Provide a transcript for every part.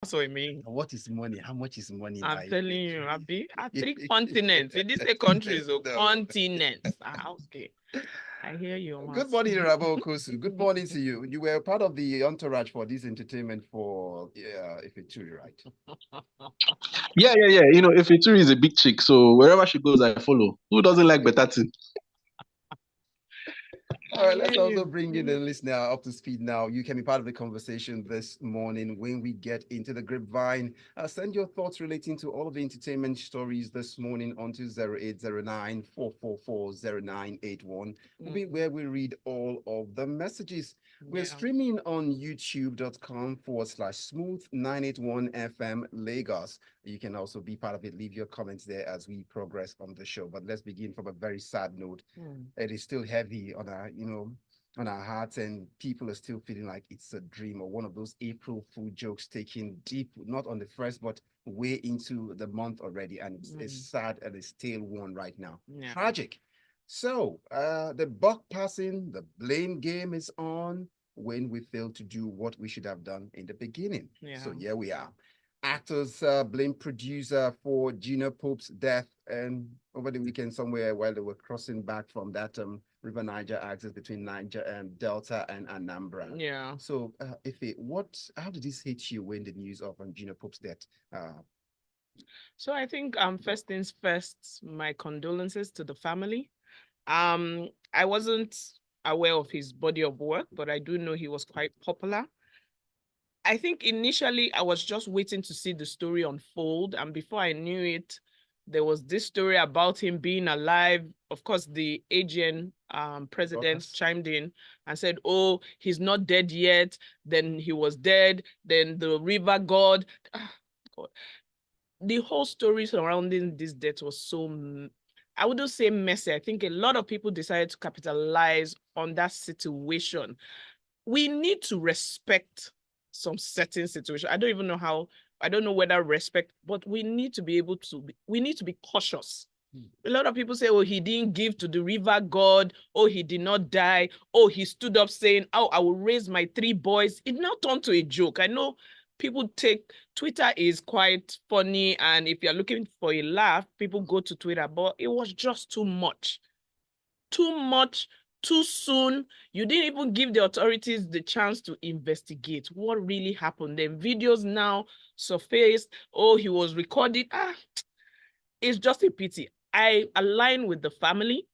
That's what I mean. What is money? How much is money? I'm telling you, Abby, at 3 continents. In these countries, or continents. Okay. I hear you, Mas. Good morning, Irabor, Okosun. Good morning to you. You were part of the entourage for this entertainment for Efeture, right? Yeah. Efeture is a big chick, so wherever she goes, I follow. Who doesn't like better thing? All right, let's also bring in the listener up to speed now. You can be part of the conversation this morning when we get into the grapevine. Send your thoughts relating to all of the entertainment stories this morning onto 0809 444 0981. Will be where we read all of the messages. We're streaming on youtube.com/smooth981 FM Lagos. You can also be part of it. Leave your comments there as we progress on the show. But let's begin from a very sad note. It is still heavy on our, on our hearts, and people are still feeling like it's a dream or one of those April Fool jokes taken deep, not on the first, but way into the month already. And it's sad and it's still worn right now. Tragic. So the buck passing, the blame game is on when we fail to do what we should have done in the beginning. So here we are. Actors blame producer for Gina Pope's death, and over the weekend somewhere while they were crossing back from that River Niger axis between Niger and Delta and Anambra. So how did this hit you when the news of Gina Pope's death? So I think first things first, my condolences to the family. I wasn't aware of his body of work, but I do know he was quite popular. I think initially I was just waiting to see the story unfold. And before I knew it, there was this story about him being alive. Of course, the AGN president chimed in and said, oh, he's not dead yet. Then he was dead. Then the river god. God. The whole story surrounding this death was so, I wouldn't say messy. I think a lot of people decided to capitalize on that situation. We need to respect some certain situation. I don't even know how, I don't know whether respect, but we need to be able to, we need to be cautious. A lot of people say, oh, he didn't give to the river god. Oh, he did not die. Oh, he stood up saying, oh, I will raise my 3 boys. It now turned to a joke. I know people take, Twitter is quite funny. And if you're looking for a laugh, people go to Twitter, but it was just too much. Too much. Too soon. You didn't even give the authorities the chance to investigate what really happened. Then videos now surfaced. Oh, he was recorded. It's just a pity. I align with the family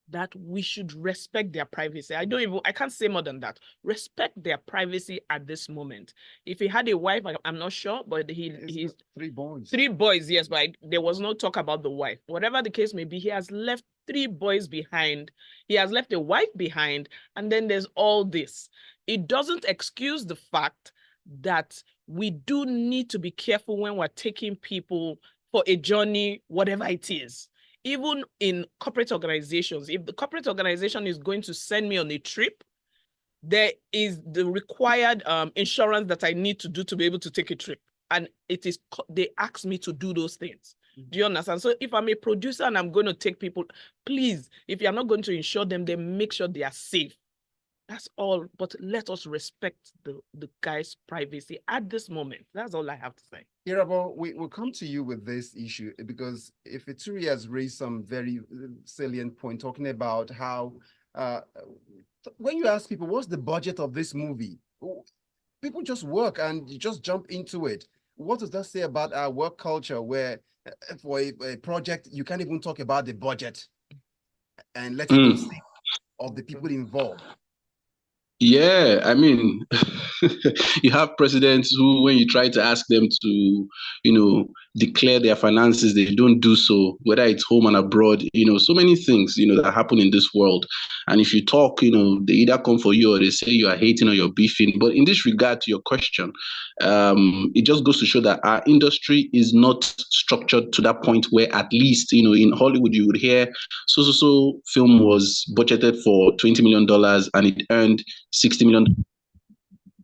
that we should respect their privacy. I can't say more than that. Respect their privacy at this moment. If he had a wife, I'm not sure, but he's 3 boys. 3 boys, yes, but there was no talk about the wife. Whatever the case may be, he has left 3 boys behind. He has left a wife behind, and then there's all this. It doesn't excuse the fact that we do need to be careful when we're taking people for a journey, whatever it is. Even in corporate organizations, if the corporate organization is going to send me on a trip, there is the required insurance that I need to do to be able to take a trip. And they ask me to do those things. Do you understand? So if I'm a producer and I'm going to take people, please, if you're not going to insure them, then make sure they are safe. That's all. But let us respect the guy's privacy at this moment. That's all I have to say. Irabor, we will come to you with this issue because Efeture has raised some very salient point talking about how when you ask people, what's the budget of this movie? People just work and you just jump into it. What does that say about our work culture where for a project, you can't even talk about the budget and let it see of the people involved? Yeah, I mean, you have presidents who, when you try to ask them to, declare their finances, they don't do so, whether it's home and abroad, so many things, that happen in this world. And if you talk, they either come for you or they say you are hating or you're beefing. But in this regard to your question, it just goes to show that our industry is not structured to that point where at least, in Hollywood, you would hear so film was budgeted for $20 million and it earned $60 million.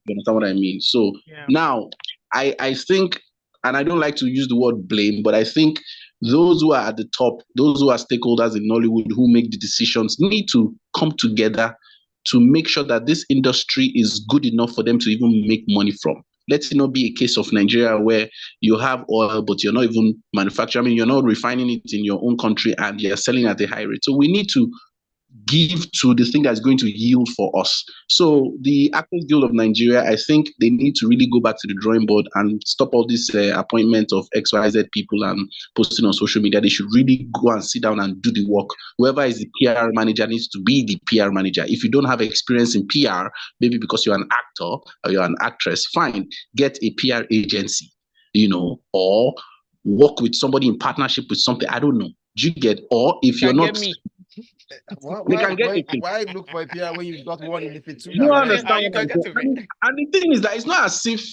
You understand what I mean? So now I think, and I don't like to use the word blame, but I think those who are at the top, those who are stakeholders in Nollywood who make the decisions need to come together to make sure that this industry is good enough for them to even make money from. let it not be a case of Nigeria where you have oil, but you're not even manufacturing. I mean, you're not refining it in your own country and you're selling at a high rate. So we need to give to the thing that's going to yield for us. So the Actors Guild of Nigeria, I think they need to really go back to the drawing board and stop all this appointment of XYZ people and posting on social media. They should really go and sit down and do the work. Whoever is the PR manager needs to be the PR manager. If you don't have experience in PR, maybe because you're an actor or you're an actress, fine, get a PR agency, or work with somebody in partnership with something. I don't know. Do you get? Or if you're not, why look for a PR when you've got one in Efeture? You understand what I'm saying? And the thing is that it's not as if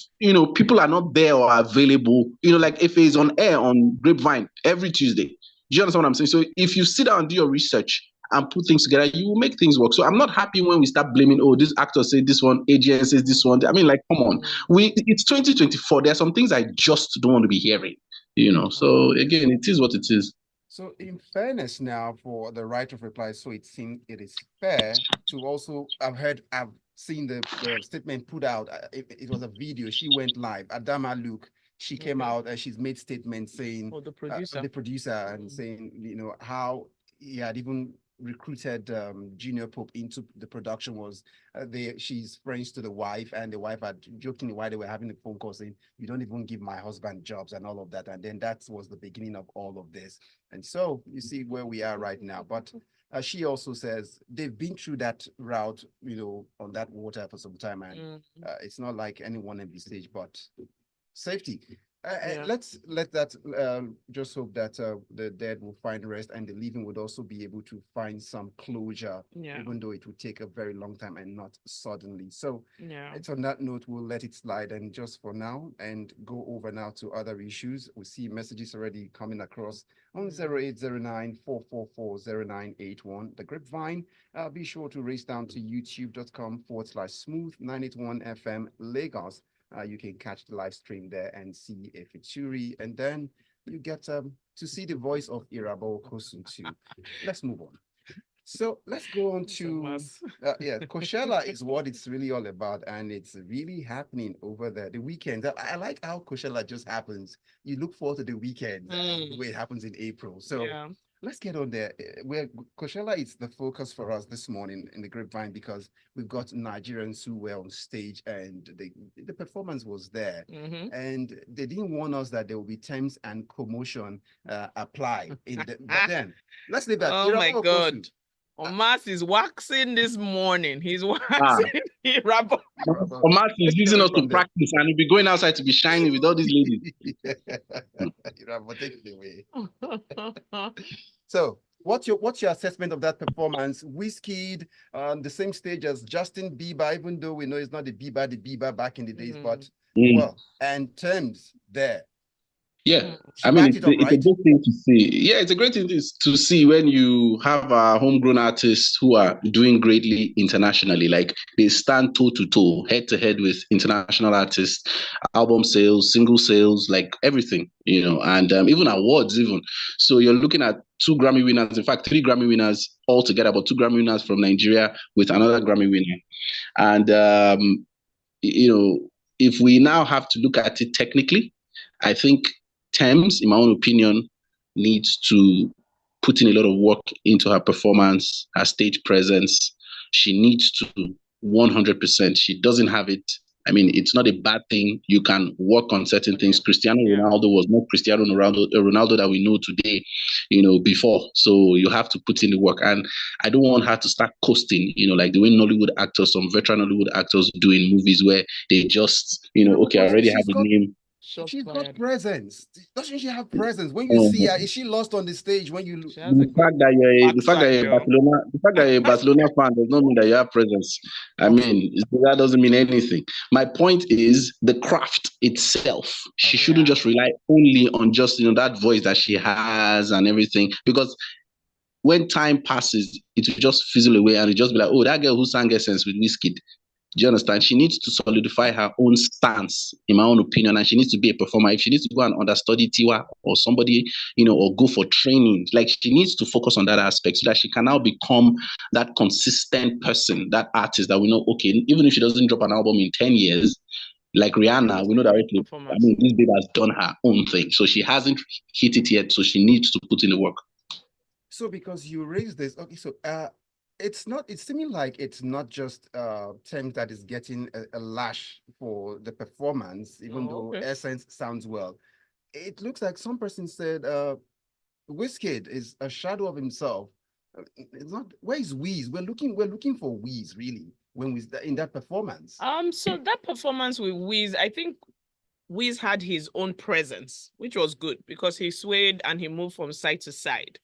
people are not there or available. Like if it's on air on Grapevine every Tuesday. Do you understand what I'm saying? So if you sit down and do your research and put things together, you will make things work. So I'm not happy when we start blaming, this actor said this one, AGN says this one. I mean, like, come on. It's 2024. There are some things I just don't want to be hearing. So again, it is what it is. So in fairness now for the right of reply, so it seems it is fair to also, I've seen the statement put out. It was a video. She went live. Adama Luke, she came out and she's made statements saying, the producer, and saying, how he had even recruited Junior Pope into the production was she's friends to the wife, and the wife had jokingly while they were having a phone call saying, you don't even give my husband jobs and all of that. And then that was the beginning of all of this. And so you see where we are right now. But she also says they've been through that route, on that water for some time. And it's not like anyone in the stage, but safety. Let's let that just hope that the dead will find rest and the living would also be able to find some closure, even though it would take a very long time and not suddenly. So it's on that note, we'll let it slide and just for now and go over now to other issues. We see messages already coming across on 0809-444-0981. The Grapevine. Be sure to race down to youtube.com/smooth981 FM Lagos. You can catch the live stream there and see Efeture, and then you get to see the voice of Irabor Okosun too. Let's move on. So let's go on to Coachella is what it's really all about, and it's really happening over there. The weekend. I like how Coachella just happens. You look forward to the weekend the way it happens in April. So let's get on there. Coachella is the focus for us this morning in the Grapevine because we've got Nigerians who were on stage and the performance was there. And they didn't warn us that there will be Tems and commotion apply. But then, let's leave that. Oh my God. Omas is waxing this morning. He's waxing. Irabor. Omas is using us to practice and he'll be going outside to be shining with all these ladies. Irabor, take it away. So, what's your assessment of that performance? Wizkid on the same stage as Justin Bieber, even though we know it's not the Bieber back in the days, but well, and Tems there. Yeah, I mean, it's a good thing to see. Yeah, it's a great thing to see when you have homegrown artists who are doing greatly internationally. Like they stand toe to toe, head to head with international artists, album sales, single sales, like everything, and even awards, even. So you're looking at 2 Grammy winners, in fact, 3 Grammy winners altogether, but 2 Grammy winners from Nigeria with another Grammy winner. And, if we now have to look at it technically, I think Tems, in my own opinion, needs to put in a lot of work into her performance, her stage presence. She needs to 100%. She doesn't have it. I mean, it's not a bad thing. You can work on certain things. Cristiano Ronaldo was not Cristiano Ronaldo that we know today, before. So you have to put in the work. And I don't want her to start coasting, like the way Nollywood actors, some veteran Nollywood actors do in movies where they just, okay, I already have a name. She's got presence. Doesn't she have presence? When you see her, is she lost on the stage? When you the fact that you're a Barcelona fan does not mean that you have presence. I mean, that doesn't mean anything. My point is the craft itself. She shouldn't just rely only on just that voice that she has and everything, because when time passes, it will just fizzle away and it just be like, oh, that girl who sang Essence with Wizkid. Do you understand? She needs to solidify her own stance, in my own opinion, and she needs to be a performer. If she needs to go and understudy Tiwa or somebody, or go for training, like she needs to focus on that aspect so that she can now become that consistent person, that artist that we know, okay, even if she doesn't drop an album in 10 years, Like Rihanna, we know that I performance. mean, this babe has done her own thing. So she hasn't hit it yet. So she needs to put in the work. So because you raised this, okay, so it's seeming like it's not just Tems that is getting a lash for the performance, even though Essence sounds well. It looks like some person said Wizkid is a shadow of himself. It's not, where is Wiz? We're looking for Wiz really when we in that performance. So that performance with Wiz, I think Wiz had his own presence, which was good because he swayed and he moved from side to side.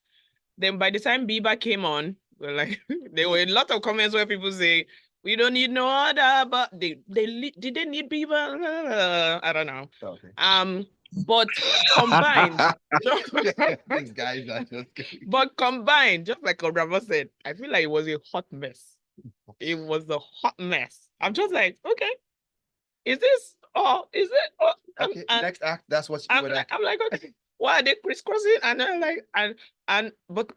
Then by the time Bieber came on, we're like, there were a lot of comments where people say, we don't need no other, but did they need Bieber? I don't know. Okay. But combined, these guys are just kidding. But combined, just like Irabor said, I feel like it was a hot mess. It was a hot mess. I'm just like, okay, is this is it? Okay, next act. That's what I'm like, okay, why are they crisscrossing? And I'm like, but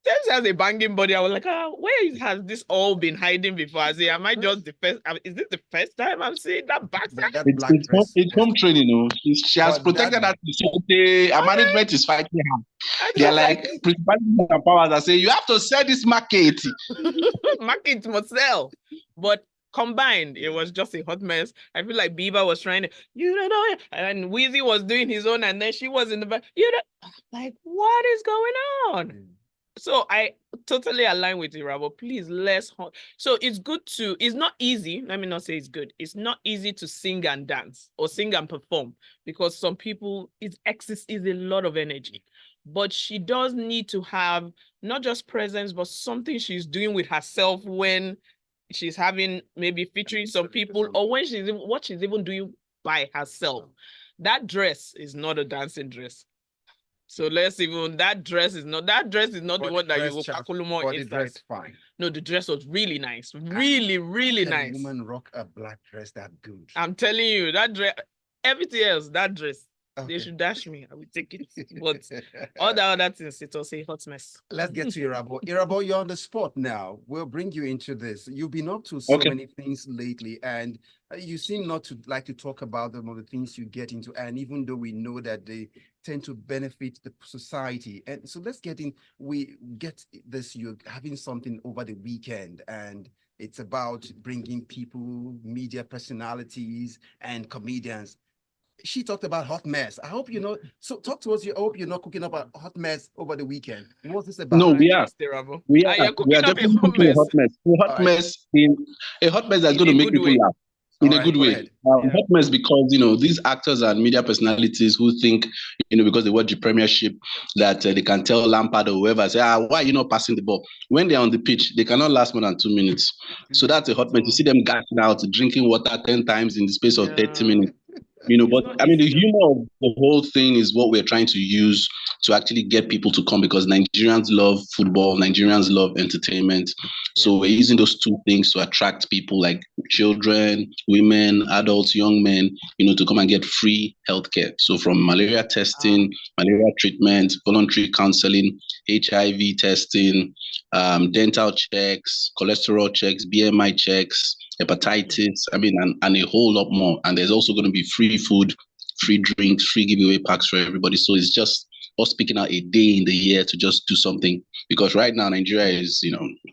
Tems has a banging body. I was like, where has this all been hiding before? I say, am I just the first? Is this the first time I'm seeing that backside? It's home training, you know. She has protected that. Her management is fighting her. They're like principalities and powers that say you have to sell this market. Market must sell, but combined, it was just a hot mess. I feel like Bieber was trying to, you don't know, and Weezy was doing his own, and then she was in the back. Like, what is going on? So I totally align with Irabor. Please, so it's good to, it's not easy. Let me not say it's good. It's not easy to sing and dance or sing and perform because some people, it is a lot of energy. But she does need to have not just presence, but something she's doing with herself when she's having maybe featuring some people or when what she's even doing by herself. That dress is not a dancing dress. So that dress is not the one that you will Kakulumo inside. Dress fine. No, the dress was really nice. Really, really nice. Woman rock a black dress that good. I'm telling you, that dress, everything else, that dress. Okay. They should dash me. I will take it. But all the other things, it was a hot mess. Let's get to Irabor. Irabor, you're on the spot now. We'll bring you into this. You've been up to so many things lately, and you seem not to like to talk about them or the things you get into. And even though we know that they tend to benefit the society. And so let's get in. We get this. You're having something over the weekend, and it's about bringing people, media personalities, and comedians. She talked about hot mess. I hope you know. So talk to us. I hope you're not cooking up a hot mess over the weekend. What's this about? No, we are. We are definitely cooking a hot mess. A hot mess that's going to make people laugh in a good way. Hot mess because these actors and media personalities who think because they watch the Premiership that they can tell Lampard or whoever say why are you not passing the ball when they're on the pitch they cannot last more than 2 minutes. So that's a hot mess. You see them gassing out, drinking water 10 times in the space of 30 minutes. But I mean, the humor of the whole thing is what we're trying to use to actually get people to come because Nigerians love football, Nigerians love entertainment. So we're using those two things to attract people like children, women, adults, young men, to come and get free healthcare. So from malaria testing, malaria treatment, voluntary counseling, HIV testing, dental checks, cholesterol checks, BMI checks, hepatitis, and a whole lot more. And there's also going to be free food, free drinks, free giveaway packs for everybody. So it's just us picking out a day in the year to just do something. Because right now, Nigeria is,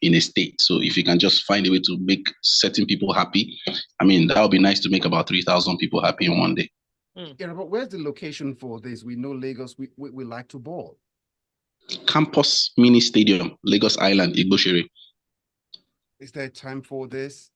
in a state. So if you can just find a way to make certain people happy, that would be nice to make about 3,000 people happy in one day. Yeah, but where's the location for this? We know Lagos, we like to ball. Campus Mini Stadium, Lagos Island, Igboshiri. Is there time for this?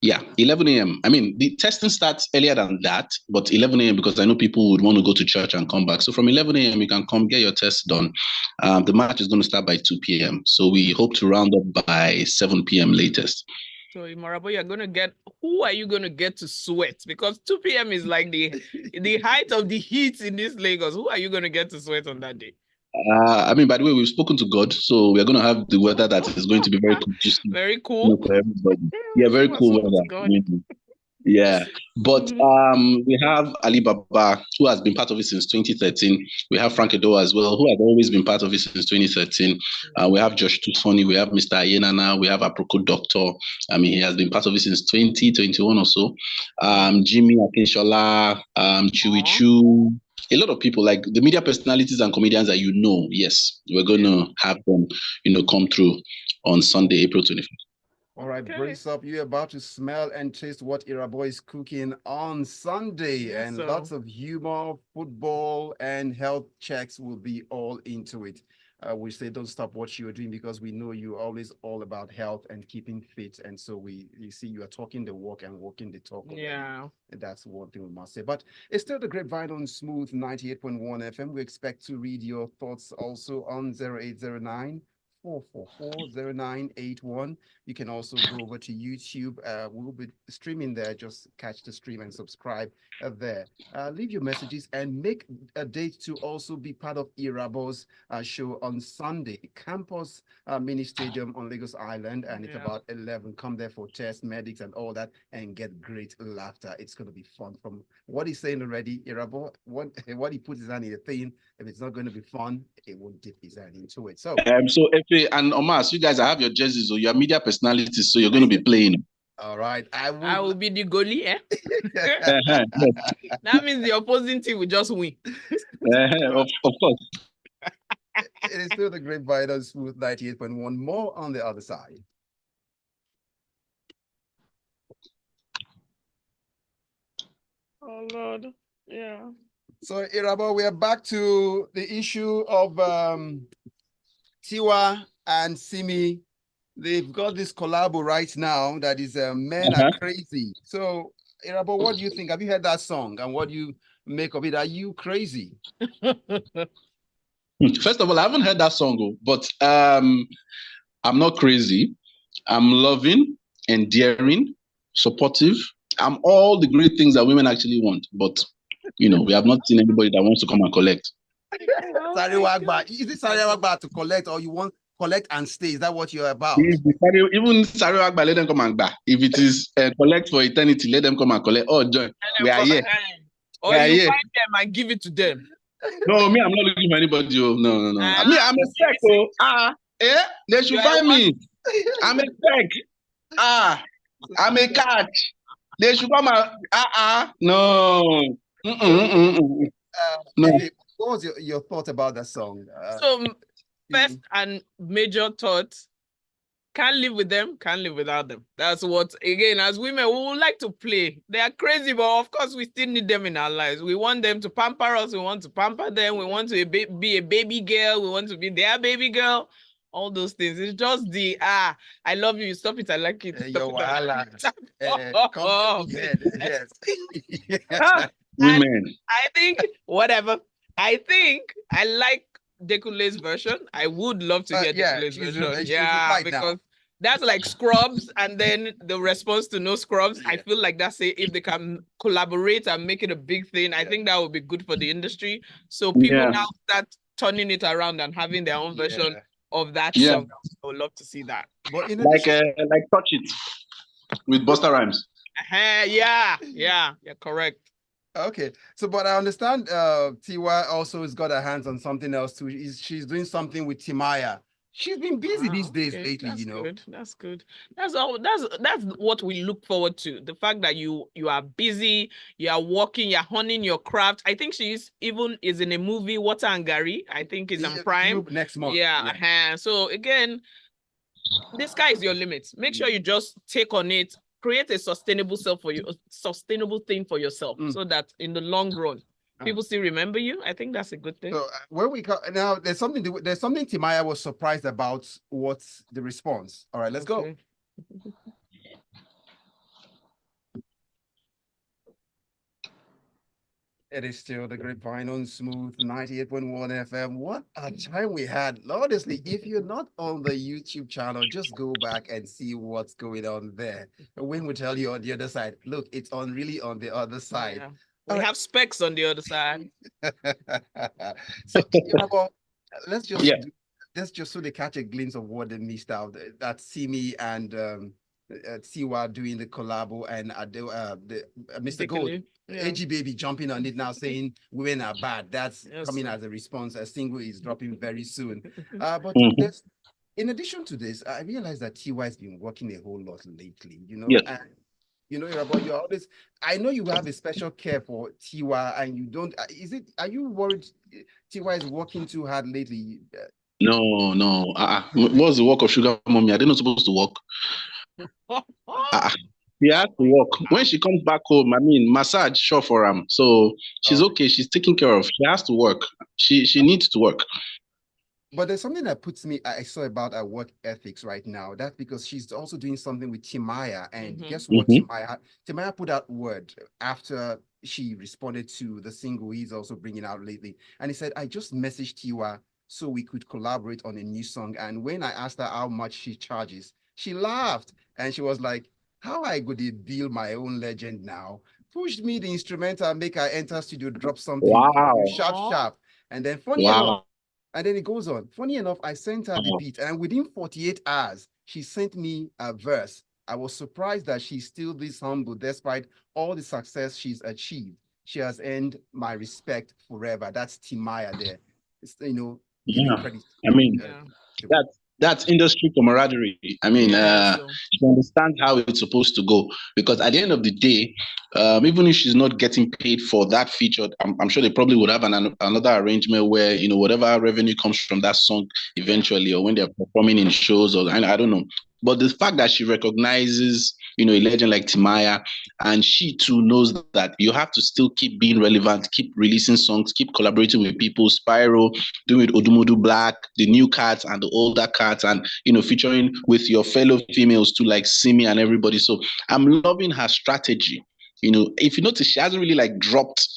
Yeah, 11 a.m. The testing starts earlier than that, but 11 a.m. because I know people would want to go to church and come back. So from 11 a.m. you can come get your test done. The match is going to start by 2 p.m. So we hope to round up by 7 p.m. latest. So Irabor, who are you going to get to sweat? Because 2 p.m. is like the height of the heat in this Lagos. Who are you going to get to sweat on that day? By the way, we've spoken to God, so we're going to have the weather that is going to be very conducive. Very cool. For everybody. Yeah, very cool weather. Yeah, but we have Ali Baba, who has been part of it since 2013. We have Frank Edo as well, who has always been part of it since 2013. We have Josh Tusoni, we have Mr. Ayenana, we have Aproko Doctor. I mean, he has been part of it since 2021 or so. Jimmy Akinshola, Chewy Chu, a lot of people, like the media personalities and comedians that you know. Yes, we're going to have them, come through on Sunday, April 25th. All right, brace up. You're about to smell and taste what Irabor is cooking on Sunday. And lots of humor, football, and health checks will be all into it. We say don't stop what you're doing because we know you're always all about health and keeping fit. And so you see you are talking the walk and walking the talk already. Yeah. And that's one thing we must say. But it's still the Grapevine on Smooth 98.1 FM. We expect to read your thoughts also on 0809 444-0981. You can also go over to YouTube. We'll be streaming there. Just catch the stream and subscribe there. Leave your messages and make a date to also be part of Irabor's show on Sunday. Campus Mini Stadium on Lagos Island, and it's about 11. Come there for tests, medics, and all that, and get great laughter. It's going to be fun. From what he's saying already, Irabor, what he puts his hand in the thing, if it's not going to be fun, it won't dip his hand into it. So Efe and Omas, you guys have your jerseys or your media personalities, so you're going to be playing. All right, I will be the goalie. That means the opposing team will just win. Of course. It is still the Grapevine on Smooth 98.1. More on the other side. Oh Lord, yeah. So Irabor, we are back to the issue of Tiwa and Simi. They've got this collabo right now that is Men Are Crazy. So Irabor, what do you think? Have you heard that song and what do you make of it? Are you crazy? First of all, I haven't heard that song, but I'm not crazy. I'm loving, endearing, supportive. I'm all the great things that women actually want, but we have not seen anybody that wants to come and collect. Sariwagba. Is it Sariwagba to collect, or you want collect and stay? Is that what you're about? Even Sariwagba, let them come and buy. If it is collect for eternity, let them come and collect. Oh, join. We are here. Or you find them and give it to them. No, me, I'm not looking for anybody. No. I mean, I'm a spec. They should find me. I'm a spec. I'm a catch. They should come and no. No. What was your thought about that song? So first and major thought, can't live with them, can't live without them. That's what, again, as women, we would like to play. They are crazy, but of course we still need them in our lives. We want them to pamper us, we want to pamper them, we want to be a baby girl, we want to be their baby girl. All those things. It's just the I love you. Stop it. I like it. Yes. Women. I think whatever. I think I like Dekule's version. I would love to hear Dekule's version. Because that's like Scrubs, and then the response to No Scrubs. I feel like that's it. If they can collaborate and make it a big thing, I think that would be good for the industry. So people now start turning it around and having their own version of that song. I would love to see that. But like Touch It with Busta Rhymes. You're correct. Okay, so but I understand Tiwa also has got her hands on something else too. She's doing something with Timaya. She's been busy these days lately, That's good. That's all. That's what we look forward to. The fact that you are busy, you are working, you're honing your craft. I think she's even is in a movie, Water and Gary. I think is on Prime next month. So again, the sky is your limit. Make sure you just take on it. Create a sustainable thing for yourself, so that in the long run, people still remember you. I think that's a good thing. So where we go now, there's something Timaya was surprised about. What's the response? All right, let's go. It is still the Grapevine on Smooth 98.1 FM. What a time we had. Honestly, if you're not on the YouTube channel, just go back and see what's going on there. Wayne will tell you on the other side. Look, it's really on the other side. We have specs on the other side. So, let's just so they catch a glimpse of what they missed out. That Simi and Tiwa doing the collabo and Mr. Gold, AG Baby jumping on it now saying women are bad. That's coming as a response. A single is dropping very soon. But in addition to this, I realized that Tiwa has been working a whole lot lately, you know. Yes. And you know, Irabor, you're always, I know you have a special care for Tiwa and you don't, are you worried Tiwa is working too hard lately? No. What's the work of Sugar Mommy? Are they not supposed to work? She has to work. When she comes back home, I mean, massage, sure for him. So she's okay. She's taken care of. She has to work. She needs to work. But there's something that puts me, I saw about her work ethics right now. That's because she's also doing something with Timaya. And guess what? Timaya put out word after she responded to the single he's also bringing out lately. And he said, I just messaged Tiwa so we could collaborate on a new song. And when I asked her how much she charges, she laughed. And she was like, how I could build my own legend now? Pushed me the instrumental, make her enter studio, drop something. Wow. Sharp. And then funny enough, and then it goes on. Funny enough, I sent her the beat, and within 48 hours, she sent me a verse. I was surprised that she's still this humble despite all the success she's achieved. She has earned my respect forever. That's Timaya there. It's, you know, giving credit. I mean, that's industry camaraderie. I mean, she understands how it's supposed to go, because at the end of the day, even if she's not getting paid for that feature, I'm sure they probably would have another arrangement where, you know, whatever revenue comes from that song eventually, or when they're performing in shows, or I don't know. But the fact that she recognizes, you know, a legend like Timaya, and she too knows that you have to still keep being relevant, keep releasing songs, keep collaborating with people, Spyro, doing with Odumudu Black, the new cats and the older cats, and, you know, featuring with your fellow females too, like Simi and everybody. So I'm loving her strategy. You know, if you notice, she hasn't really like dropped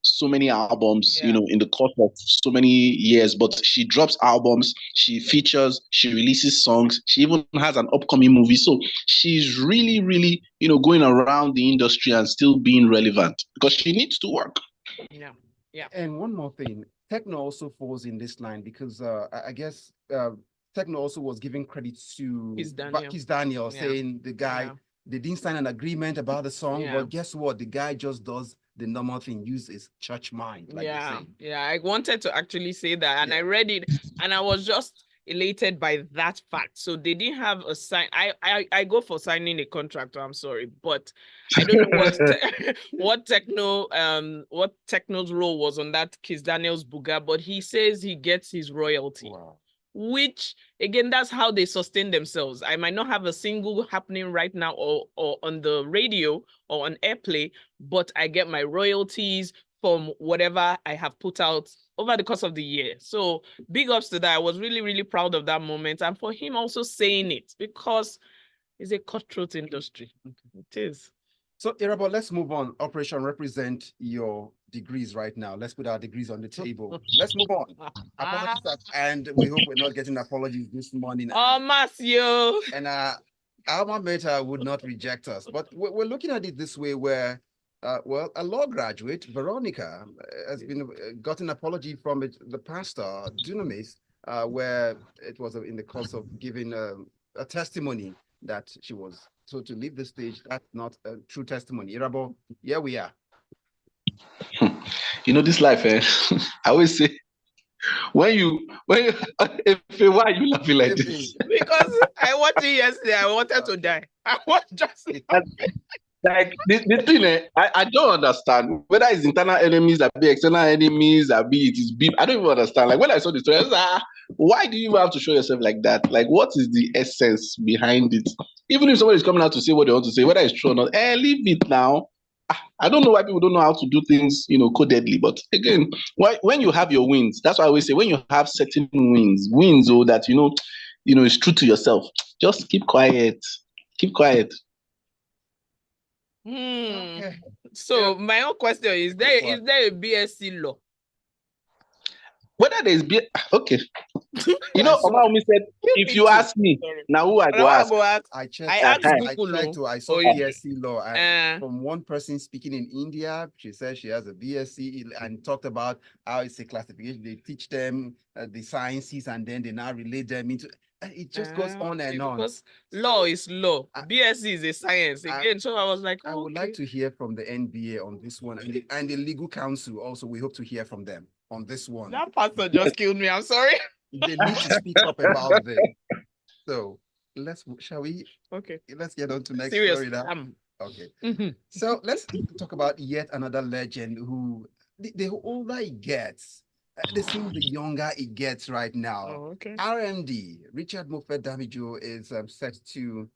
so many albums, you know, in the course of so many years, but she drops albums, she features, she releases songs, she even has an upcoming movie. So she's really, really, you know, going around the industry and still being relevant, because she needs to work. Yeah. And one more thing, Techno also falls in this line, because I guess Techno also was giving credit to Kiss Daniel, saying the guy, they didn't sign an agreement about the song, but guess what? The guy just does the normal thing, use his church mind. Like I wanted to actually say that, and I read it, and I was just elated by that fact. So they didn't have a sign. I go for signing a contract. I'm sorry, but I don't know what Techno's role was on that Kiss Daniel's Buga, but he says he gets his royalty. Wow. Which, again, that's how they sustain themselves. I might not have a single happening right now or on the radio or on airplay, but I get my royalties from whatever I have put out over the course of the year. So big ups to that. I was really, really proud of that moment. And for him also saying it, because it's a cutthroat industry. It is. So, Irabor, let's move on. Operation Represent your degrees right now. Let's put our degrees on the table. Let's move on. Apologies, and we hope we're not getting apologies this morning. Oh, Matthew. And our alma mater would not reject us. But we're looking at it this way, where, well, a law graduate, Veronica, has been gotten apology from the pastor, Dunamis, where it was in the course of giving a testimony that she was. So to leave the stage, that's not a true testimony. Irabor, here we are. You know, this life, I always say, why are you laughing like this? Because I watched it yesterday. I wanted to die. I watched just like the thing, I don't understand whether it's internal enemies, that be external enemies, that be it is beef. I don't even understand. Like when I saw the story, I was like, why do you have to show yourself like that? Like, what is the essence behind it? Even if somebody is coming out to say what they want to say, whether it's true or not, leave it now. I don't know why people don't know how to do things, you know, codedly. But again, when you have your wins, that's why I always say, when you have certain wins, that you know, it's true to yourself. Just keep quiet. Keep quiet. Okay. So my own question is there a BSc law? Whether there's okay. You know, Omaumi said, if you ask me, now who I go ask? I checked. I saw BSc law, and from one person speaking in India, she said she has a BSc and talked about how it's a classification. They teach them the sciences, and then they now relate them into. It just goes on and on. Because law is law. I- BSc is a science again. So I was like, I would like to hear from the NBA on this one, and the legal counsel also. We hope to hear from them on this one. That pastor just killed me. I'm sorry. They need to speak up about this. So shall we? Okay. Let's get on to next Serious. story now. Okay. Mhm. So let's talk about yet another legend who, the older he gets, the seem the younger he gets right now. Oh, okay. RMD, Richard Moffett Damijo, is set to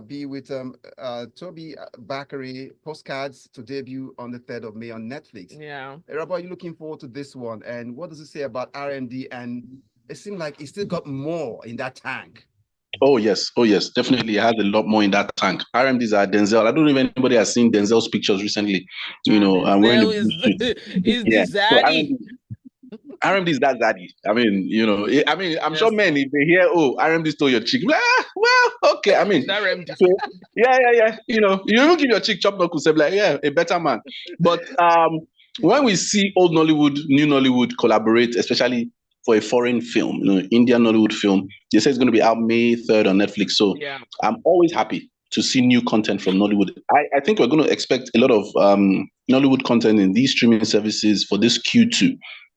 be with Toby Bakary Postcards to debut on the 3rd of May on Netflix. Yeah. Irabor, are you looking forward to this one? And what does it say about RMD? And it seems like he still got more in that tank. Oh yes, definitely. It has a lot more in that tank. RMDs are Denzel. I don't know if anybody has seen Denzel's pictures recently. Denzel is the zaddy. RMD is that zaddy. I mean, I'm sure men, if they hear, oh, RMD stole your chick, well, okay. I mean, so, yeah. You even give your chick chop knuckles, like, yeah, a better man. But when we see old Nollywood, new Nollywood collaborate, especially for a foreign film, Indian Nollywood film, they say it's going to be out May 3rd on Netflix. So yeah. I'm always happy to see new content from Nollywood. I think we're going to expect a lot of Nollywood content in these streaming services for this Q2.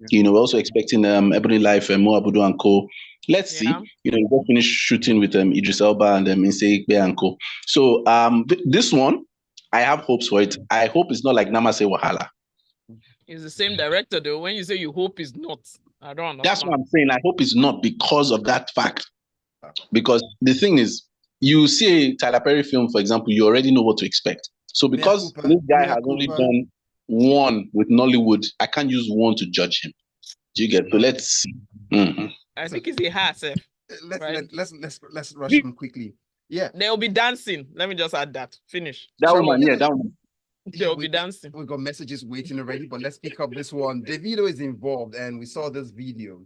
Yeah. We're also expecting Ebony Life and Mo Abudu and Co. Let's see. We just finished shooting with Idris Elba and Insei Ikpe and Co. So this one, I have hopes for it. I hope it's not like Namase Wahala. It's the same director though. When you say you hope it's not, I don't know. That's what I'm saying. I hope it's not because of that fact. Because the thing is, you see a Tyler Perry film, for example, you already know what to expect. So because this guy has only done one with Nollywood, I can't use one to judge him. Do you get? So let's see. Mm-hmm. I think it's a hat. Let's rush him quickly. Yeah, they'll be dancing. Let me just add that. Finish. That woman, that one. They'll be dancing. We've got messages waiting already, but let's pick up this one. Davido is involved, and we saw this video.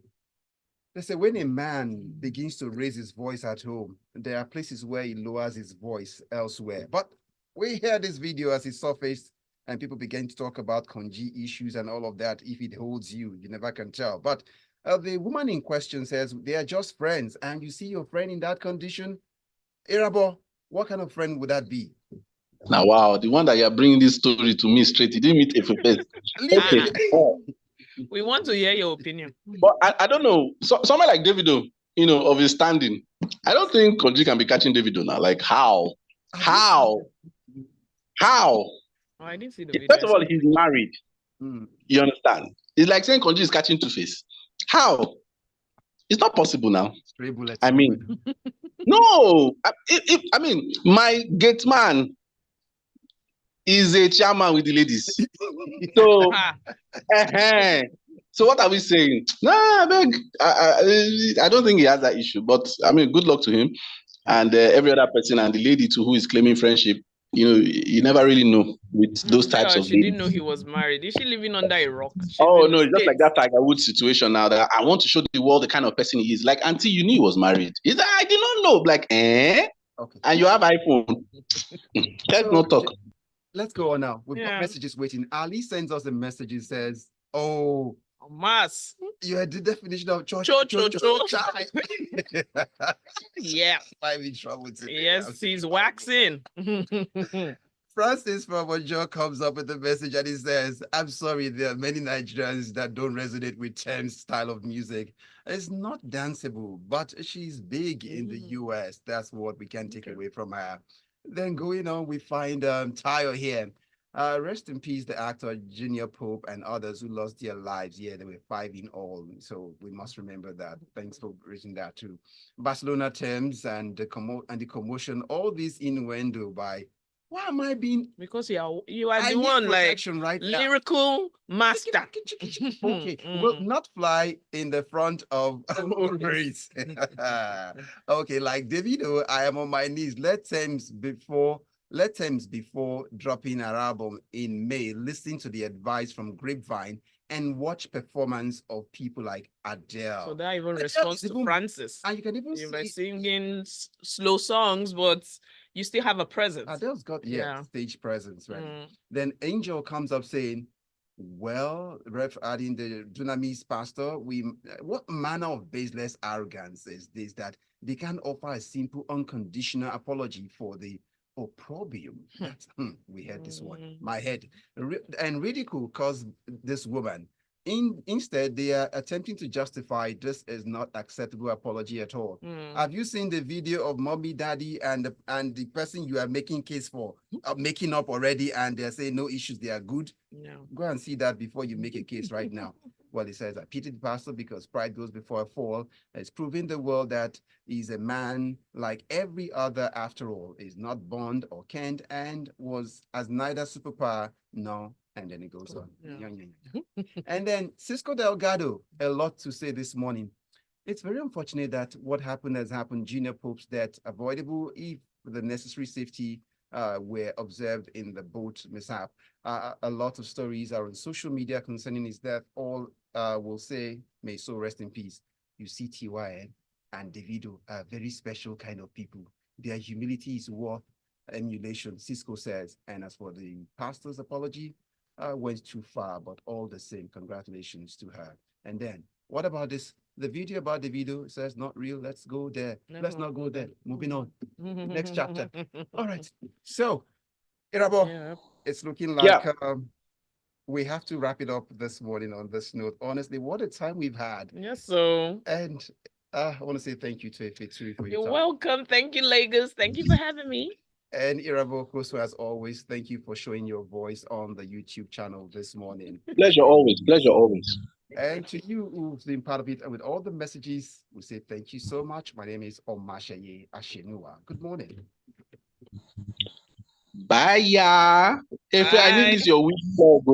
They say when a man begins to raise his voice at home, there are places where he lowers his voice elsewhere. But we hear this video as it surfaced, and people began to talk about Konji issues and all of that. If it holds you, you never can tell. But the woman in question says they are just friends, and you see your friend in that condition. Irabor, what kind of friend would that be? Now, wow, the one that you're bringing this story to me straight, you didn't meet Efeture. Okay. We want to hear your opinion. But I don't know. Someone like Davido, of his standing, I don't think Konji can be catching Davido now. Like, how? Oh, I didn't see the video. First of all, he's married. You understand? It's like saying Konji is catching Two-Face. How? It's not possible now. I mean, no. I mean, my gate man is a chairman with the ladies. So, so what are we saying? I don't think he has that issue. But I mean, good luck to him and every other person and the lady too who is claiming friendship. You never really know with those types of. She didn't know he was married. Is she living under a rock? She's no, it's just like that Tiger Woods situation now that I want to show the world the kind of person he is. Like, auntie, you knew he was married. He's like, I did not know. Like, Okay. And you have iPhone. Let's not talk. Let's go on now. We've got messages waiting. Ali sends us a message. He says, "Oh, mass. You had the definition of cho. Yeah. I'm in trouble today. Yes, he's waxing." Francis from Ojo comes up with a message and he says, "I'm sorry, there are many Nigerians that don't resonate with Tems' style of music. It's not danceable, but she's big in the US. That's what we can take away from her." Then going on, we find Tayo here. Rest in peace, the actor Junior Pope and others who lost their lives. Yeah, there were 5 in all. So we must remember that. Thanks for raising that too. Barcelona Tems and the commotion, all this innuendo by, why am I being? Because you are the one like right lyrical master. Okay, will not fly in the front of race. Okay, like Davido, I am on my knees. Let Tems before dropping her album in May, listen to the advice from Grapevine and watch performance of people like Adele. So that even responds to Francis. And you can even see singing slow songs, but you still have a presence. Adele's got stage presence, right? Then Angel comes up saying, Well, Ref adding the Dunamis pastor, what manner of baseless arrogance is this that they can offer a simple unconditional apology for the opprobrium? That's we had this one. My head. And ridicule caused this woman. Instead, they are attempting to justify this is not acceptable apology at all. Have you seen the video of mommy, daddy, and the person you are making case for making up already, and they're saying no issues, they are good? No. Go and see that before you make a case right now. Well, he says, I pity the pastor because pride goes before a fall. It's proving the world that he's a man like every other after all. He's not Bond or Kent and was as neither superpower nor. And then it goes on. Yeah. And then Cisco Delgado, a lot to say this morning. It's very unfortunate that what happened has happened. Junior Pope's death avoidable if the necessary safety were observed in the boat mishap. A lot of stories are on social media concerning his death. All will say, may so rest in peace. You see, TY and Davido are very special kind of people. Their humility is worth emulation, Cisco says. And as for the pastor's apology, went too far, but all the same, congratulations to her. And then, what about this? The video about the video says not real. Let's go there. Let's not go there. Moving on. Next chapter. All right. So, Irabor, it's looking like we have to wrap it up this morning on this note. Honestly, what a time we've had. Yes, so. And I want to say thank you to Efeture for your You're time. welcome. Thank you, Lagos. Thank you for having me. And Irabor, also, as always, thank you for showing your voice on the YouTube channel this morning. Pleasure always. Pleasure always. And to you who've been part of it and with all the messages, we say thank you so much. My name is Omatseye Atsenuwa. Good morning. Bye, yeah. If I need this your week,